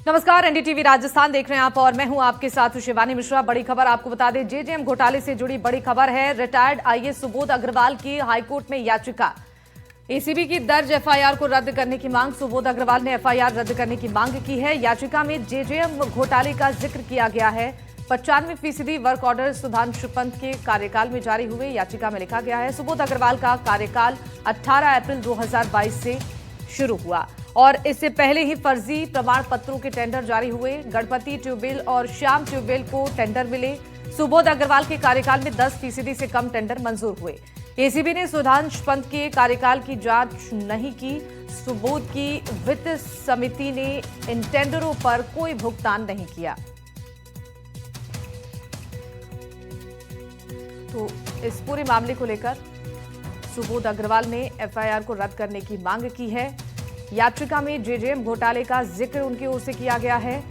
नमस्कार, एनडीटीवी राजस्थान देख रहे हैं आप और मैं हूं आपके साथ शिवानी मिश्रा। बड़ी खबर आपको बता दें, जेजेएम घोटाले से जुड़ी बड़ी खबर है। रिटायर्ड आईएएस सुबोध अग्रवाल की हाईकोर्ट में याचिका। एसीबी की दर्ज एफआईआर को रद्द करने की मांग। सुबोध अग्रवाल ने एफआईआर रद्द करने की मांग की है। याचिका में जेजेएम घोटाले का जिक्र किया गया है। 95% वर्क ऑर्डर सुधांशु पंत के कार्यकाल में जारी हुए। याचिका में लिखा गया है, सुबोध अग्रवाल का कार्यकाल 18 अप्रैल 2022 से शुरू हुआ और इससे पहले ही फर्जी प्रमाण पत्रों के टेंडर जारी हुए। गणपति ट्यूबवेल और श्याम ट्यूबवेल को टेंडर मिले। सुबोध अग्रवाल के कार्यकाल में 10% से कम टेंडर मंजूर हुए। एसीबी ने सुधांशु पंत के कार्यकाल की जांच नहीं की। सुबोध की वित्त समिति ने इन टेंडरों पर कोई भुगतान नहीं किया। तो इस पूरे मामले को लेकर सुबोध अग्रवाल ने एफआईआर को रद्द करने की मांग की है। याचिका में जेजेएम घोटाले का जिक्र उनकी ओर से किया गया है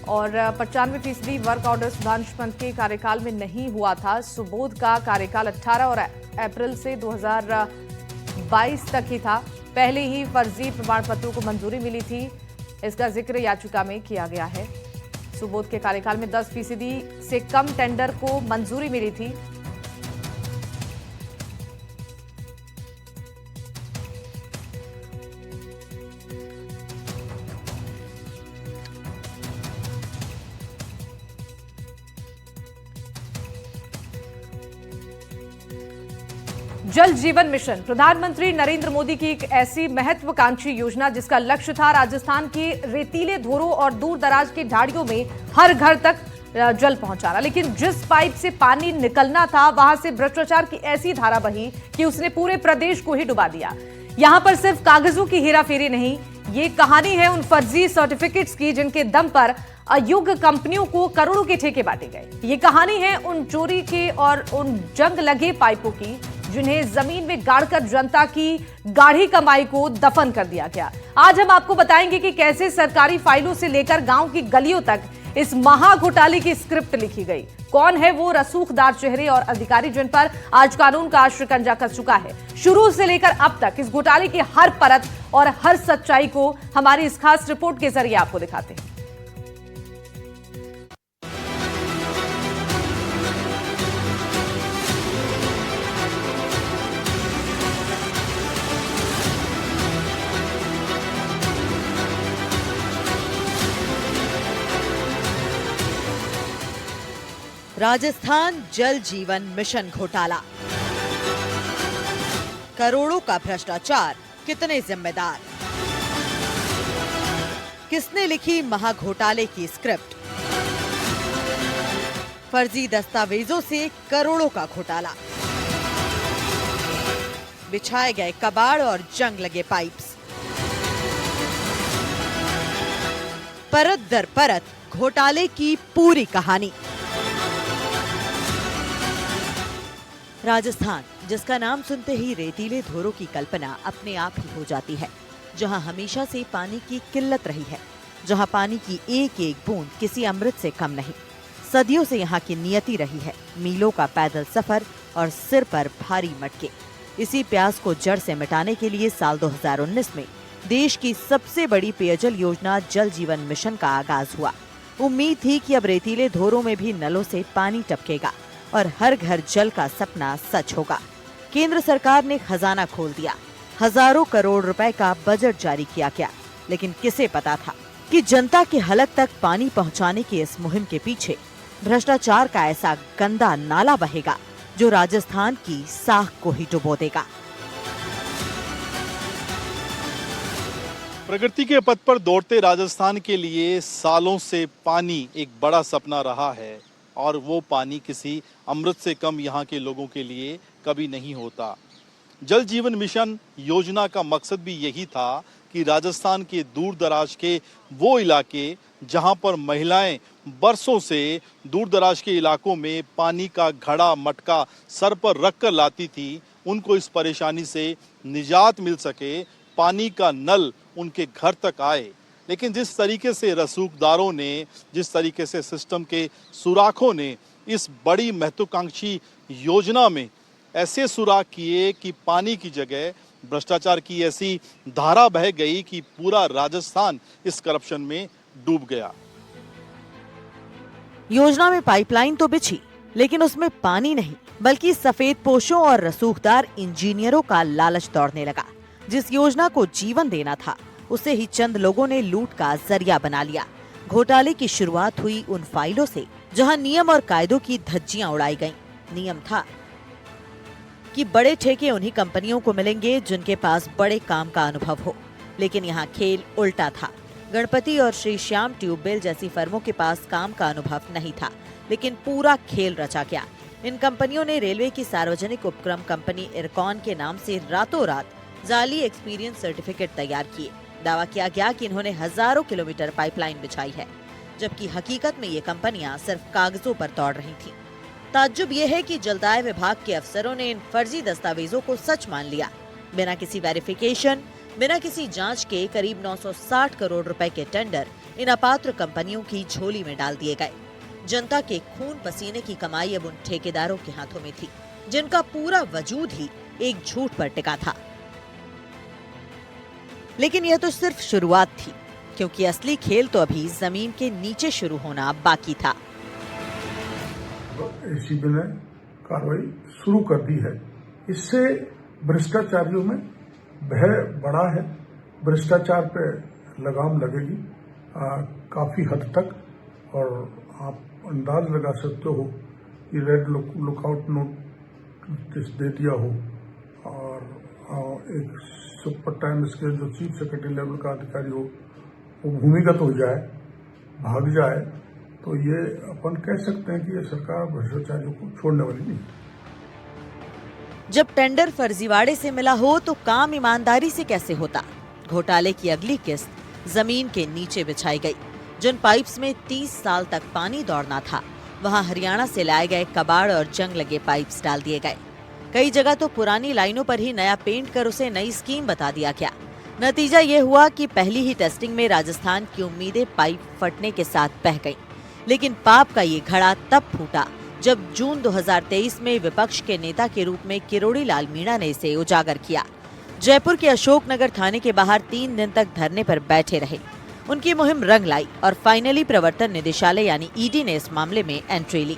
और 95% वर्क ऑर्डर सुधांशु पंत के कार्यकाल में नहीं हुआ था। सुबोध का कार्यकाल 18 अप्रैल से 2022 तक ही था। पहले ही फर्जी प्रमाण पत्रों को मंजूरी मिली थी। इसका जिक्र याचिका में किया गया है। सुबोध के कार्यकाल में 10% से कम टेंडर को मंजूरी मिली थी। जल जीवन मिशन प्रधानमंत्री नरेंद्र मोदी की एक ऐसी महत्वाकांक्षी योजना जिसका लक्ष्य था राजस्थान के रेतीले धोरों और दूर दराज के ढाड़ियों में हर घर तक जल पहुंचाना। लेकिन जिस पाइप से पानी निकलना था वहां से भ्रष्टाचार की ऐसी धारा बही कि उसने पूरे प्रदेश को ही डुबा दिया। यहां पर सिर्फ कागजों की हेराफेरी नहीं, ये कहानी है उन फर्जी सर्टिफिकेट्स की जिनके दम पर अयोग्य कंपनियों को करोड़ों के ठेके बांटे गए। ये कहानी है उन चोरी के और उन जंग लगे पाइपों की जिन्हें जमीन में गाड़कर जनता की गाढ़ी कमाई को दफन कर दिया गया। आज हम आपको बताएंगे कि कैसे सरकारी फाइलों से लेकर गांव की गलियों तक इस महा घोटाले की स्क्रिप्ट लिखी गई। कौन है वो रसूखदार चेहरे और अधिकारी जिन पर आज कानून का शिकंजा कस चुका है। शुरू से लेकर अब तक इस घोटाले की हर परत और हर सच्चाई को हमारी इस खास रिपोर्ट के जरिए आपको दिखाते हैं। राजस्थान जल जीवन मिशन घोटाला, करोड़ों का भ्रष्टाचार, कितने जिम्मेदार, किसने लिखी महाघोटाले की स्क्रिप्ट, फर्जी दस्तावेजों से करोड़ों का घोटाला, बिछाए गए कबाड़ और जंग लगे पाइप्स, परत दर परत घोटाले की पूरी कहानी। राजस्थान, जिसका नाम सुनते ही रेतीले धोरों की कल्पना अपने आप ही हो जाती है, जहां हमेशा से पानी की किल्लत रही है, जहां पानी की एक एक बूंद किसी अमृत से कम नहीं। सदियों से यहां की नियति रही है मीलों का पैदल सफर और सिर पर भारी मटके। इसी प्यास को जड़ से मिटाने के लिए साल 2019 में देश की सबसे बड़ी पेयजल योजना जल जीवन मिशन का आगाज हुआ। उम्मीद थी कि अब रेतीले धोरों में भी नलों से पानी टपकेगा और हर घर जल का सपना सच होगा। केंद्र सरकार ने खजाना खोल दिया, हजारों करोड़ रुपए का बजट जारी किया गया, लेकिन किसे पता था कि जनता के हलक तक पानी पहुंचाने की इस मुहिम के पीछे भ्रष्टाचार का ऐसा गंदा नाला बहेगा जो राजस्थान की साख को ही डुबो देगा। प्रगति के पथ पर दौड़ते राजस्थान के लिए सालों से पानी एक बड़ा सपना रहा है और वो पानी किसी अमृत से कम यहाँ के लोगों के लिए कभी नहीं होता। जल जीवन मिशन योजना का मकसद भी यही था कि राजस्थान के दूर दराज के वो इलाके जहाँ पर महिलाएं बरसों से दूर दराज के इलाकों में पानी का घड़ा मटका सर पर रख कर लाती थी, उनको इस परेशानी से निजात मिल सके, पानी का नल उनके घर तक आए। लेकिन जिस तरीके से रसूखदारों ने, जिस तरीके से सिस्टम के सुराखों ने इस बड़ी महत्वाकांक्षी योजना में ऐसे सुराख किए कि पानी की जगह भ्रष्टाचार की ऐसी धारा बह गई कि पूरा राजस्थान इस करप्शन में डूब गया। योजना में पाइपलाइन तो बिछी, लेकिन उसमें पानी नहीं बल्कि सफेद पोशों और रसूखदार इंजीनियरों का लालच दौड़ने लगा। जिस योजना को जीवन देना था उसे ही चंद लोगों ने लूट का जरिया बना लिया। घोटाले की शुरुआत हुई उन फाइलों से जहां नियम और कायदों की धज्जियां उड़ाई गईं। नियम था कि बड़े ठेके उन्हीं कंपनियों को मिलेंगे जिनके पास बड़े काम का अनुभव हो, लेकिन यहाँ खेल उल्टा था। गणपति और श्री श्याम ट्यूबवेल जैसी फर्मों के पास काम का अनुभव नहीं था, लेकिन पूरा खेल रचा गया। इन कंपनियों ने रेलवे की सार्वजनिक उपक्रम कंपनी इरकॉन के नाम से रातों रात जाली एक्सपीरियंस सर्टिफिकेट तैयार किए। दावा किया गया कि इन्होंने हजारों किलोमीटर पाइपलाइन बिछाई है, जबकि हकीकत में ये कंपनियां सिर्फ कागजों पर दौड़ रही थीं। ताज्जुब ये है कि जलदाय विभाग के अफसरों ने इन फर्जी दस्तावेजों को सच मान लिया। बिना किसी वेरिफिकेशन, बिना किसी जांच के करीब 960 करोड़ रुपए के टेंडर इन अपात्र कंपनियों की झोली में डाल दिए गए। जनता के खून पसीने की कमाई अब उन ठेकेदारों के हाथों में थी, जिनका पूरा वजूद ही एक झूठ पर टिका था। लेकिन यह तो सिर्फ शुरुआत थी, क्योंकि असली खेल तो अभी जमीन के नीचे शुरू होना बाकी था। एसीबी ने कार्रवाई शुरू कर दी है। इससे भ्रष्टाचारियों में भय बढ़ा है। भ्रष्टाचार पे लगाम लगेगी काफी हद तक, और आप अंदाज लगा सकते हो कि रेड लुकआउट नोटिस दे दिया हो और एक सुपर टाइम स्केल जो चीफ सेक्रेटरी लेवल का अधिकारी हो वो भूमिगत हो जाए, भाग जाए, तो ये अपन कह सकते हैं कि ये सरकार भ्रष्टाचारियों को छोड़ने वाली नहीं। जब टेंडर फर्जीवाड़े से मिला हो तो काम ईमानदारी से कैसे होता? घोटाले की अगली किस्त जमीन के नीचे बिछाई गई। जिन पाइप्स में 30 साल तक पानी दौड़ना था, वहां हरियाणा से लाए गए कबाड़ और जंग लगे पाइप्स डाल दिए गए। कई जगह तो पुरानी लाइनों पर ही नया पेंट कर उसे नई स्कीम बता दिया गया। नतीजा ये हुआ कि पहली ही टेस्टिंग में राजस्थान की उम्मीदें पाइप फटने के साथ बह गईं। लेकिन पाप का ये घड़ा तब फूटा जब जून 2023 में विपक्ष के नेता के रूप में किरोड़ी लाल मीणा ने इसे उजागर किया। जयपुर के अशोकनगर थाने के बाहर 3 दिन तक धरने पर बैठे रहे। उनकी मुहिम रंग लाई और फाइनली प्रवर्तन निदेशालय यानी ईडी ने इस मामले में एंट्री ली।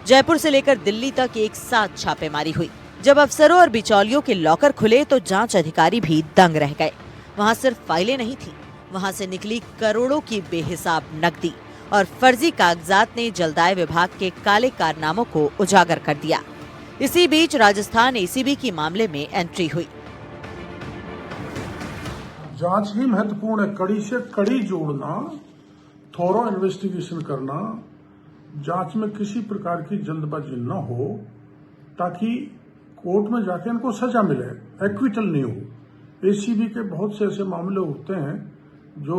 जयपुर से लेकर दिल्ली तक एक साथ छापेमारी हुई। जब अफसरों और बिचौलियों के लॉकर खुले तो जांच अधिकारी भी दंग रह गए। वहां सिर्फ फाइलें नहीं थी, वहां से निकली करोड़ों की बेहिसाब नकदी और फर्जी कागजात ने जलदाय विभाग के काले कारनामों को उजागर कर दिया। इसी बीच राजस्थान एसीबी की मामले में एंट्री हुई। जांच ही महत्वपूर्ण है, कड़ी से कड़ी जोड़ना, थोरो इन्वेस्टिगेशन करना, जांच में किसी प्रकार की जल्दबाजी न हो ताकि कोर्ट में जाके इनको सजा मिले, एक्विटल नहीं हो। एसीबी के बहुत से ऐसे मामले होते हैं जो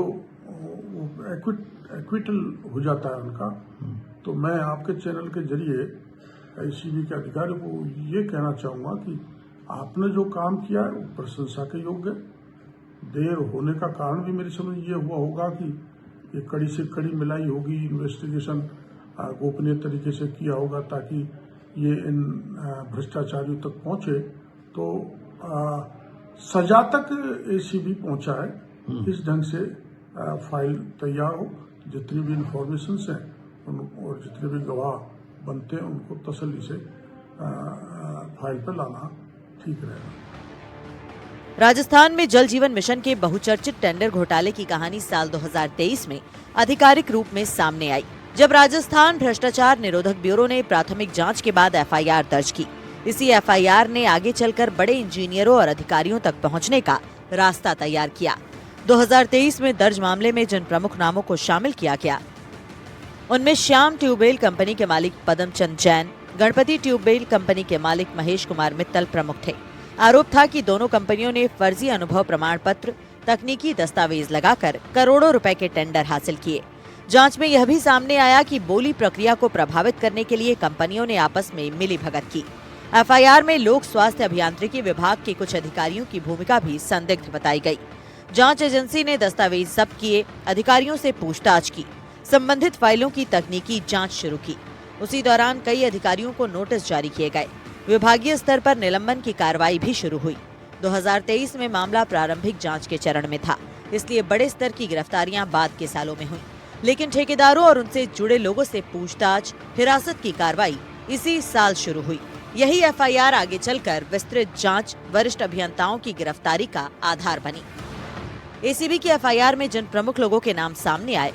एक्विटल हो जाता है उनका। तो मैं आपके चैनल के जरिए एसीबी के अधिकारियों को ये कहना चाहूंगा कि आपने जो काम किया है वो प्रशंसा के योग्य है। देर होने का कारण भी मेरी समझ ये हुआ होगा कि ये कड़ी से कड़ी मिलाई होगी, इन्वेस्टिगेशन गोपनीय तरीके से किया होगा ताकि ये इन भ्रष्टाचारियों तक पहुंचे, तो सजा तक एसीबी पहुंचा है। इस ढंग से फाइल तैयार हो, जितनी भी इंफॉर्मेशन हैं और जितने भी गवाह बनते हैं उनको तसल्ली से फाइल पर लाना ठीक रहेगा। राजस्थान में जल जीवन मिशन के बहुचर्चित टेंडर घोटाले की कहानी साल 2023 में आधिकारिक रूप में सामने आई, जब राजस्थान भ्रष्टाचार निरोधक ब्यूरो ने प्राथमिक जांच के बाद एफआईआर दर्ज की। इसी एफआईआर ने आगे चलकर बड़े इंजीनियरों और अधिकारियों तक पहुंचने का रास्ता तैयार किया। 2023 में दर्ज मामले में जिन प्रमुख नामों को शामिल किया गया उनमें श्याम ट्यूबवेल कंपनी के मालिक पदमचंद जैन, गणपति ट्यूबवेल कंपनी के मालिक महेश कुमार मित्तल प्रमुख थे। आरोप था कि दोनों कंपनियों ने फर्जी अनुभव प्रमाण पत्र, तकनीकी दस्तावेज लगाकर करोड़ों रुपए के टेंडर हासिल किए। जांच में यह भी सामने आया कि बोली प्रक्रिया को प्रभावित करने के लिए कंपनियों ने आपस में मिलीभगत की। एफआईआर में लोक स्वास्थ्य अभियांत्रिकी विभाग के कुछ अधिकारियों की भूमिका भी संदिग्ध बताई गई। जांच एजेंसी ने दस्तावेज जब्त किए, अधिकारियों से पूछताछ की, संबंधित फाइलों की तकनीकी जांच शुरू की। उसी दौरान कई अधिकारियों को नोटिस जारी किए गए। विभागीय स्तर पर निलंबन की कार्रवाई भी शुरू हुई। 2023 में मामला प्रारंभिक जांच के चरण में था, इसलिए बड़े स्तर की गिरफ्तारियां बाद के सालों में हुई। लेकिन ठेकेदारों और उनसे जुड़े लोगों से पूछताछ, हिरासत की कार्रवाई इसी साल शुरू हुई। यही एफआईआर आगे चलकर विस्तृत जांच, वरिष्ठ अभियंताओं की गिरफ्तारी का आधार बनी। एसीबी की एफआईआर में जिन प्रमुख लोगों के नाम सामने आए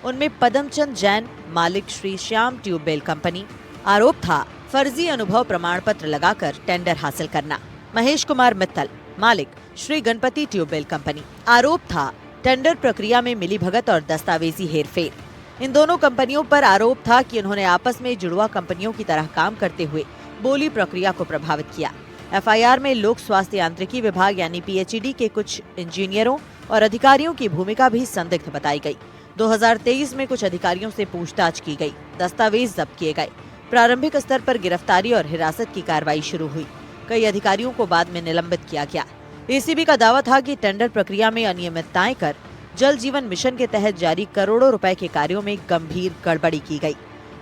उनमें पदमचंद जैन, मालिक श्री श्याम ट्यूबवेल कंपनी। आरोप था फर्जी अनुभव प्रमाण पत्र लगाकर टेंडर हासिल करना। महेश कुमार मित्तल, मालिक श्री गणपति ट्यूबवेल कंपनी। आरोप था टेंडर प्रक्रिया में मिलीभगत और दस्तावेजी हेरफेर। इन दोनों कंपनियों पर आरोप था कि उन्होंने आपस में जुड़वा कंपनियों की तरह काम करते हुए बोली प्रक्रिया को प्रभावित किया। एफआईआर में लोक स्वास्थ्य यांत्रिकी विभाग यानी पीएचईडी के कुछ इंजीनियरों और अधिकारियों की भूमिका भी संदिग्ध बताई गई। 2023 में कुछ अधिकारियों से पूछताछ की गई, दस्तावेज जब्त किए गए। प्रारंभिक स्तर पर गिरफ्तारी और हिरासत की कार्रवाई शुरू हुई। कई अधिकारियों को बाद में निलंबित किया गया। एसीबी का दावा था कि टेंडर प्रक्रिया में अनियमितताएं कर जल जीवन मिशन के तहत जारी करोड़ों रुपए के कार्यों में गंभीर गड़बड़ी की गई।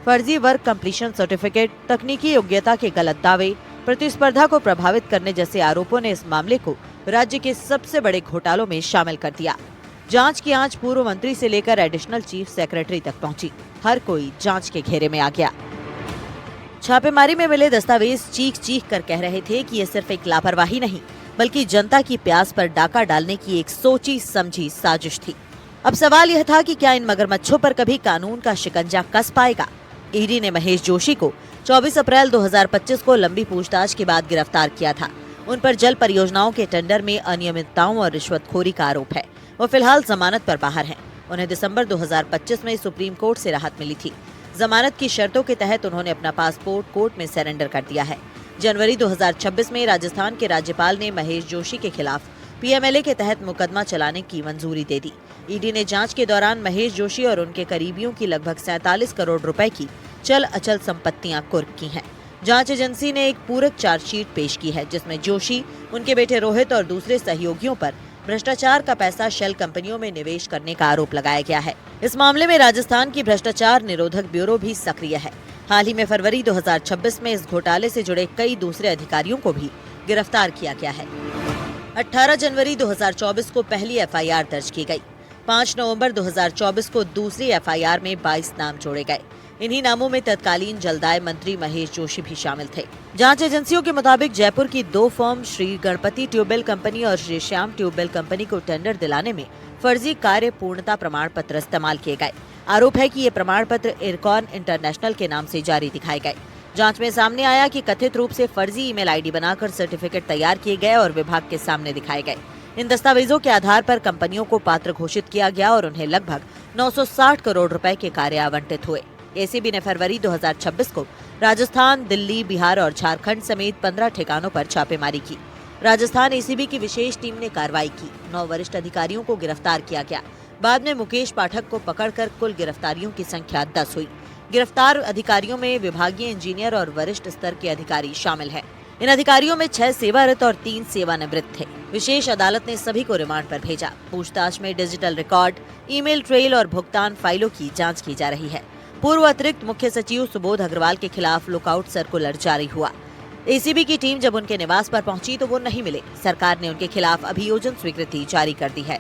फर्जी वर्क कंप्लीशन सर्टिफिकेट, तकनीकी योग्यता के गलत दावे, प्रतिस्पर्धा को प्रभावित करने जैसे आरोपों ने इस मामले को राज्य के सबसे बड़े घोटालों में शामिल कर दिया। जांच की आंच पूर्व मंत्री से लेकर एडिशनल चीफ सेक्रेटरी तक पहुंची। हर कोई जांच के घेरे में आ गया। छापेमारी में मिले दस्तावेज चीख चीख कर कह रहे थे कि ये सिर्फ एक लापरवाही नहीं, बल्कि जनता की प्यास पर डाका डालने की एक सोची समझी साजिश थी। अब सवाल यह था कि क्या इन मगरमच्छों पर कभी कानून का शिकंजा कस पाएगा। ईडी ने महेश जोशी को 24 अप्रैल 2025 को लंबी पूछताछ के बाद गिरफ्तार किया था। उन पर जल परियोजनाओं के टेंडर में अनियमितताओं और रिश्वतखोरी का आरोप है। वो फिलहाल जमानत पर बाहर हैं। उन्हें दिसंबर 2025 में सुप्रीम कोर्ट से राहत मिली थी। जमानत की शर्तों के तहत उन्होंने अपना पासपोर्ट कोर्ट में सरेंडर कर दिया है। जनवरी 2026 में राजस्थान के राज्यपाल ने महेश जोशी के खिलाफ पीएमएलए के तहत मुकदमा चलाने की मंजूरी दे दी। ईडी ने जांच के दौरान महेश जोशी और उनके करीबियों की लगभग 47 करोड़ रुपए की चल अचल संपत्तियां कुर्क की हैं। जांच एजेंसी ने एक पूरक चार्जशीट पेश की है, जिसमें जोशी, उनके बेटे रोहित और दूसरे सहयोगियों पर भ्रष्टाचार का पैसा शेल कंपनियों में निवेश करने का आरोप लगाया गया है। इस मामले में राजस्थान की भ्रष्टाचार निरोधक ब्यूरो भी सक्रिय है। हाल ही में फरवरी 2026 में इस घोटाले से जुड़े कई दूसरे अधिकारियों को भी गिरफ्तार किया गया है। 18 जनवरी 2024 को पहली एफआईआर दर्ज की गई। 5 नवंबर 2024 को दूसरी एफआईआर में 22 नाम जोड़े गए। इन्हीं नामों में तत्कालीन जलदाय मंत्री महेश जोशी भी शामिल थे। जांच एजेंसियों के मुताबिक जयपुर की 2 firm Shri Ganpati tubewell company और श्री श्याम ट्यूबवेल कंपनी को टेंडर दिलाने में फर्जी कार्य पूर्णता प्रमाण पत्र इस्तेमाल किए गए। आरोप है कि ये प्रमाण पत्र इरकॉन इंटरनेशनल के नाम से जारी दिखाए गए। जांच में सामने आया कि कथित रूप से फर्जी ईमेल आईडी बनाकर सर्टिफिकेट तैयार किए गए और विभाग के सामने दिखाए गए। इन दस्तावेजों के आधार पर कंपनियों को पात्र घोषित किया गया और उन्हें लगभग 960 करोड़ रुपए के कार्य आवंटित हुए। एसीबी ने फरवरी 2026 को राजस्थान, दिल्ली, बिहार और झारखंड समेत 15 ठिकानों पर छापेमारी की। राजस्थान एसीबी की विशेष टीम ने कार्रवाई की। 9 वरिष्ठ अधिकारियों को गिरफ्तार किया गया। बाद में मुकेश पाठक को पकड़कर कुल गिरफ्तारियों की संख्या 10 हुई। गिरफ्तार अधिकारियों में विभागीय इंजीनियर और वरिष्ठ स्तर के अधिकारी शामिल हैं। इन अधिकारियों में 6 सेवारत और 3 सेवानिवृत्त थे। विशेष अदालत ने सभी को रिमांड पर भेजा। पूछताछ में डिजिटल रिकॉर्ड, ईमेल ट्रेल और भुगतान फाइलों की जांच की जा रही है। पूर्व अतिरिक्त मुख्य सचिव सुबोध अग्रवाल के खिलाफ लुकआउट सर्कुलर जारी हुआ। एसीबी की टीम जब उनके निवास पर पहुंची तो वो नहीं मिले। सरकार ने उनके खिलाफ अभियोजन स्वीकृति जारी कर दी है।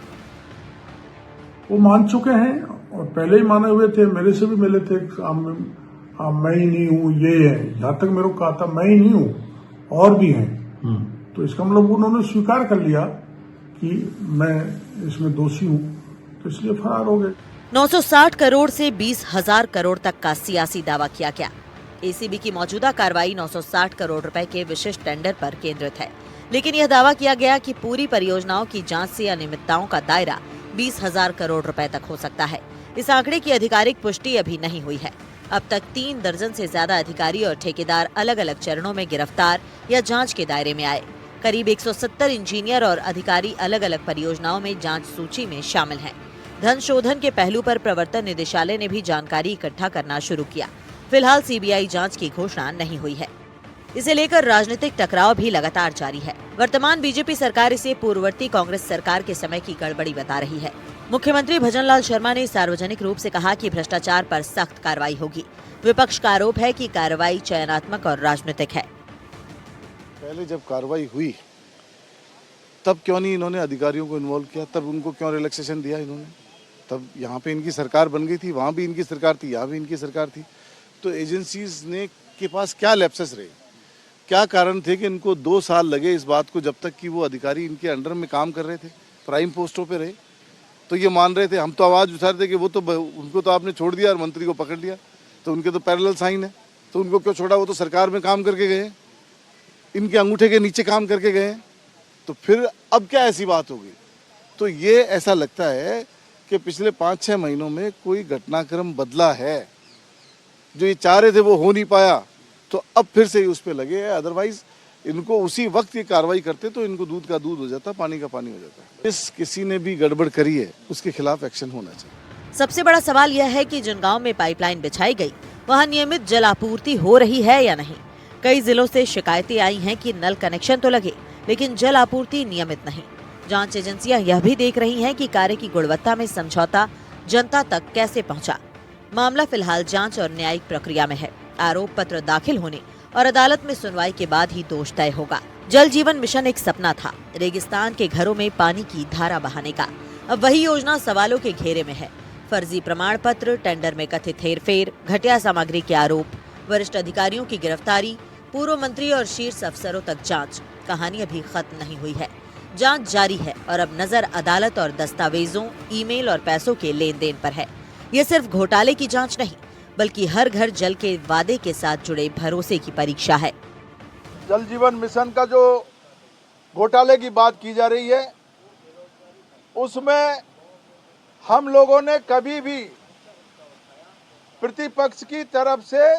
वो मान चुके हैं और पहले ही माने हुए थे, मेरे से भी मिले थे। मैं ही नहीं हूँ, ये है, जहाँ तक मेरे को कहा था मैं ही नहीं हूँ, और भी हैं। तो इसका मतलब उन्होंने स्वीकार कर लिया कि मैं इसमें दोषी हूँ, तो इसलिए फरार हो गए। 960 करोड़ से 20,000 करोड़ तक का सियासी दावा किया गया। एसीबी की मौजूदा कार्रवाई 960 करोड़ रुपए के विशिष्ट टेंडर पर केंद्रित है, लेकिन यह दावा किया गया कि पूरी परियोजनाओं की जांच से अनियमितताओं का दायरा 20,000 करोड़ रुपए तक हो सकता है। इस आंकड़े की आधिकारिक पुष्टि अभी नहीं हुई है। अब तक 3 दर्जन से ज्यादा अधिकारी और ठेकेदार अलग अलग चरणों में गिरफ्तार या जांच के दायरे में आए। करीब 170 इंजीनियर और अधिकारी अलग अलग परियोजनाओं में जांच सूची में शामिल हैं। धन शोधन के पहलू पर प्रवर्तन निदेशालय ने भी जानकारी इकट्ठा करना शुरू किया। फिलहाल सीबीआई जांच की घोषणा नहीं हुई है। इसे लेकर राजनीतिक टकराव भी लगातार जारी है। वर्तमान बीजेपी सरकार इसे पूर्ववर्ती कांग्रेस सरकार के समय की गड़बड़ी बता रही है। मुख्यमंत्री भजनलाल शर्मा ने सार्वजनिक रूप से कहा कि भ्रष्टाचार पर सख्त कार्रवाई होगी। विपक्ष का आरोप है कि कार्रवाई चयनात्मक और राजनीतिक है। पहले जब कार्रवाई हुई तब क्यों नहीं इन्होंने अधिकारियों को इन्वॉल्व किया, तब उनको क्यों रिलैक्सेशन दिया इन्होंने? तब यहाँ पे इनकी सरकार बन गई थी, वहाँ भी इनकी सरकार थी, यहाँ भी इनकी सरकार थी। तो एजेंसीज ने के पास क्या लैप्सेस रहे, क्या कारण थे कि इनको 2 साल लगे इस बात को, जब तक कि वो अधिकारी इनके अंडर में काम कर रहे थे, प्राइम पोस्टों पे रहे। तो ये मान रहे थे, हम तो आवाज़ उठा रहे थे कि वो तो उनको तो आपने छोड़ दिया और मंत्री को पकड़ लिया, तो उनके तो पैरेलल साइन है, तो उनको क्यों छोड़ा? वो तो सरकार में काम करके गए, इनके अंगूठे के नीचे काम करके गए। तो फिर अब क्या ऐसी बात होगी? तो ये ऐसा लगता है कि पिछले 5-6 महीनों में कोई घटनाक्रम बदला है, जो ये चाह रहे थे वो हो नहीं पाया, तो अब फिर से उस पर लगे हैं। अदरवाइज इनको उसी वक्त ये कार्रवाई करते तो इनको दूध का दूध हो जाता, पानी का पानी हो जाता। इस किसी ने भी गड़बड़ करी है उसके खिलाफ एक्शन होना चाहिए। सबसे बड़ा सवाल यह है कि जिन गांव में पाइपलाइन बिछाई गई वहां नियमित जल आपूर्ति हो रही है या नहीं। कई जिलों से शिकायतें आई हैं कि नल कनेक्शन तो लगे लेकिन जल आपूर्ति नियमित नहीं। जांच एजेंसियां यह भी देख रही हैं कि कार्य की गुणवत्ता में समझौता जनता तक कैसे पहुंचा। मामला फिलहाल जांच और न्यायिक प्रक्रिया में है। आरोप पत्र दाखिल होने और अदालत में सुनवाई के बाद ही दोष तय होगा। जल जीवन मिशन एक सपना था, रेगिस्तान के घरों में पानी की धारा बहाने का। अब वही योजना सवालों के घेरे में है। फर्जी प्रमाण पत्र, टेंडर में कथित हेरफेर, घटिया सामग्री के आरोप, वरिष्ठ अधिकारियों की गिरफ्तारी, पूर्व मंत्री और शीर्ष अफसरों तक जांच। कहानी अभी खत्म नहीं हुई है, जांच जारी है और अब नजर अदालत और दस्तावेजों, ईमेल और पैसों के लेन देन पर है। ये सिर्फ घोटाले की जांच नहीं बल्कि हर घर जल के वादे के साथ जुड़े भरोसे की परीक्षा है। जल जीवन मिशन का जो घोटाले की बात की जा रही है, उसमें हम लोगों ने कभी भी प्रतिपक्ष की तरफ से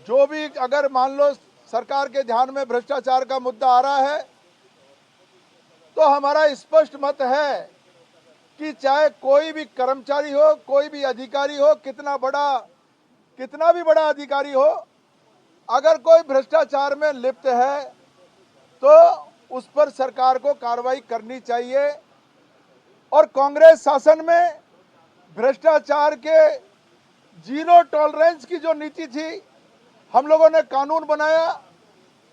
जो भी, अगर मान लो सरकार के ध्यान में भ्रष्टाचार का मुद्दा आ रहा है, तो हमारा स्पष्ट मत है कि चाहे कोई भी कर्मचारी हो, कोई भी अधिकारी हो, कितना भी बड़ा अधिकारी हो, अगर कोई भ्रष्टाचार में लिप्त है तो उस पर सरकार को कार्रवाई करनी चाहिए। और कांग्रेस शासन में भ्रष्टाचार के जीरो टॉलरेंस की जो नीति थी, हम लोगों ने कानून बनाया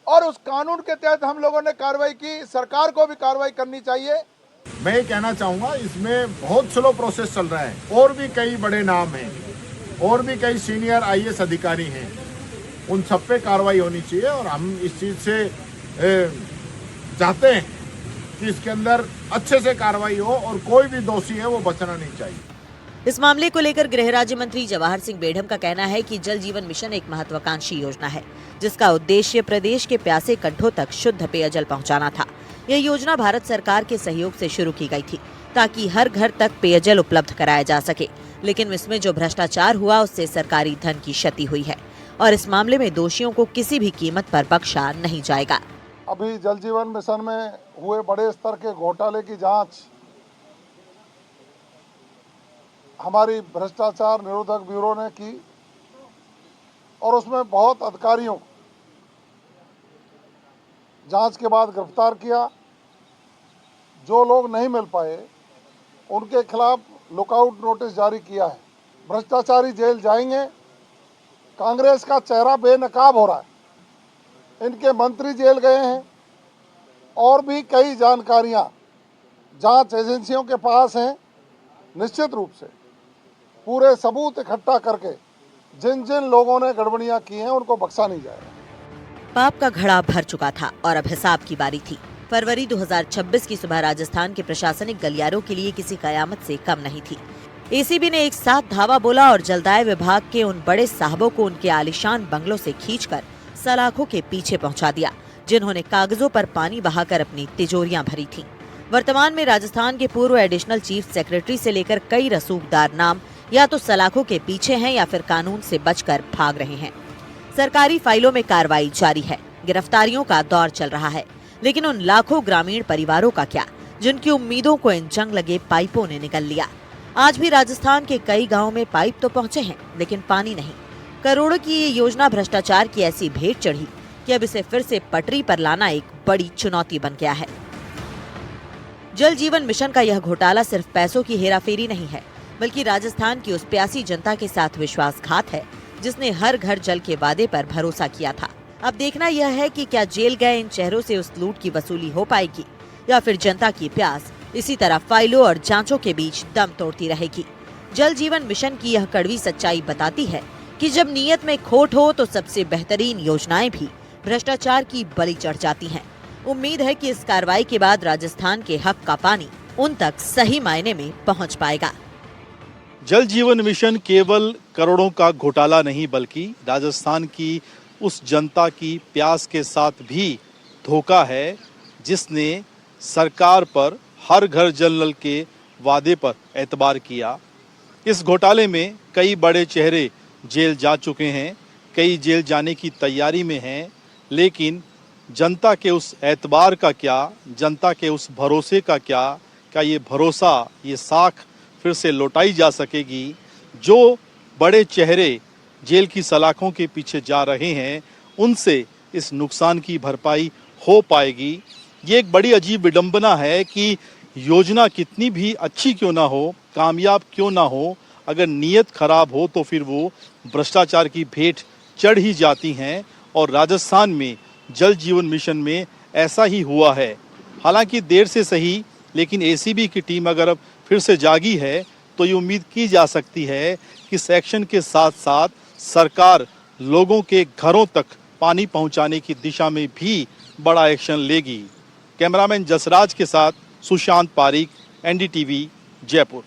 और उस कानून के तहत हम लोगों ने कार्रवाई की। सरकार को भी कार्रवाई करनी चाहिए। मैं ये कहना चाहूँगा, इसमें बहुत स्लो प्रोसेस चल रहा है। और भी कई बड़े नाम हैं, और भी कई सीनियर IAS अधिकारी हैं, उन सब पे कार्रवाई होनी चाहिए। और हम इस चीज़ से चाहते हैं कि इसके अंदर अच्छे से कार्रवाई हो और कोई भी दोषी है वो बचना नहीं चाहिए। इस मामले को लेकर गृह राज्य मंत्री जवाहर सिंह बेढ़म का कहना है कि जल जीवन मिशन एक महत्वाकांक्षी योजना है जिसका उद्देश्य प्रदेश के प्यासे कंठों तक शुद्ध पेयजल पहुंचाना था। यह योजना भारत सरकार के सहयोग से शुरू की गई थी ताकि हर घर तक पेयजल उपलब्ध कराया जा सके, लेकिन इसमें जो भ्रष्टाचार हुआ उससे सरकारी धन की क्षति हुई है और इस मामले में दोषियों को किसी भी कीमत पर बख्शा नहीं जाएगा। अभी जल जीवन मिशन में हुए बड़े स्तर के घोटाले की जांच हमारी भ्रष्टाचार निरोधक ब्यूरो ने की और उसमें बहुत अधिकारियों को जांच के बाद गिरफ्तार किया। जो लोग नहीं मिल पाए उनके खिलाफ लुकआउट नोटिस जारी किया है। भ्रष्टाचारी जेल जाएंगे। कांग्रेस का चेहरा बेनकाब हो रहा है। इनके मंत्री जेल गए हैं और भी कई जानकारियां जांच एजेंसियों के पास हैं। निश्चित रूप से पूरे सबूत इकट्ठा करके जिन जिन लोगों ने गड़बड़ियां की हैं उनको बख्शा नहीं जाएगा। पाप का घड़ा भर चुका था और अब हिसाब की बारी थी। फरवरी 2026 की सुबह राजस्थान के प्रशासनिक गलियारों के लिए किसी कयामत से कम नहीं थी। ACB ने एक साथ धावा बोला और जलदाय विभाग के उन बड़े साहबों को उनके आलीशान बंगलों से खींचकर सलाखों के पीछे पहुंचा दिया जिन्होंने कागजों पर पानी बहाकर अपनी तिजोरियां भरी थीं। वर्तमान में राजस्थान के पूर्व एडिशनल चीफ सेक्रेटरी से लेकर कई रसूखदार नाम या तो सलाखों के पीछे हैं या फिर कानून से बचकर भाग रहे हैं। सरकारी फाइलों में कार्रवाई जारी है, गिरफ्तारियों का दौर चल रहा है, लेकिन उन लाखों ग्रामीण परिवारों का क्या जिनकी उम्मीदों को इन जंग लगे पाइपों ने निगल लिया। आज भी राजस्थान के कई गाँव में पाइप तो पहुँचे हैं लेकिन पानी नहीं। करोड़ों की ये योजना भ्रष्टाचार की ऐसी भेंट चढ़ी कि अब इसे फिर से पटरी पर लाना एक बड़ी चुनौती बन गया है। जल जीवन मिशन का यह घोटाला सिर्फ पैसों की हेराफेरी नहीं है बल्कि राजस्थान की उस प्यासी जनता के साथ विश्वासघात है जिसने हर घर जल के वादे पर भरोसा किया था। अब देखना यह है कि क्या जेल गए इन चेहरों से उस लूट की वसूली हो पाएगी या फिर जनता की प्यास इसी तरह फाइलों और जांचों के बीच दम तोड़ती रहेगी। जल जीवन मिशन की यह कड़वी सच्चाई बताती है कि जब नीयत में खोट हो तो सबसे बेहतरीन योजनाएं भी भ्रष्टाचार की बलि चढ़ जाती हैं। उम्मीद है कि इस कार्रवाई के बाद राजस्थान के हक का पानी उन तक सही मायने में पहुंच पाएगा। जल जीवन मिशन केवल करोड़ों का घोटाला नहीं बल्कि राजस्थान की उस जनता की प्यास के साथ भी धोखा है जिसने सरकार पर हर घर जल नल के वादे पर एतबार किया। इस घोटाले में कई बड़े चेहरे जेल जा चुके हैं, कई जेल जाने की तैयारी में हैं, लेकिन जनता के उस एतबार का क्या, जनता के उस भरोसे का क्या ये भरोसा, ये साख फिर से लौटाई जा सकेगी? जो बड़े चेहरे जेल की सलाखों के पीछे जा रहे हैं उनसे इस नुकसान की भरपाई हो पाएगी? ये एक बड़ी अजीब विडंबना है कि योजना कितनी भी अच्छी क्यों ना हो, कामयाब क्यों ना हो, अगर नीयत खराब हो तो फिर वो भ्रष्टाचार की भेंट चढ़ ही जाती हैं। और राजस्थान में जल जीवन मिशन में ऐसा ही हुआ है। हालांकि देर से सही, लेकिन एसीबी की टीम अगर अब फिर से जागी है तो ये उम्मीद की जा सकती है कि इस एक्शन के साथ साथ सरकार लोगों के घरों तक पानी पहुंचाने की दिशा में भी बड़ा एक्शन लेगी। कैमरामैन जसराज के साथ सुशांत पारीक, एनडीटीवी, जयपुर।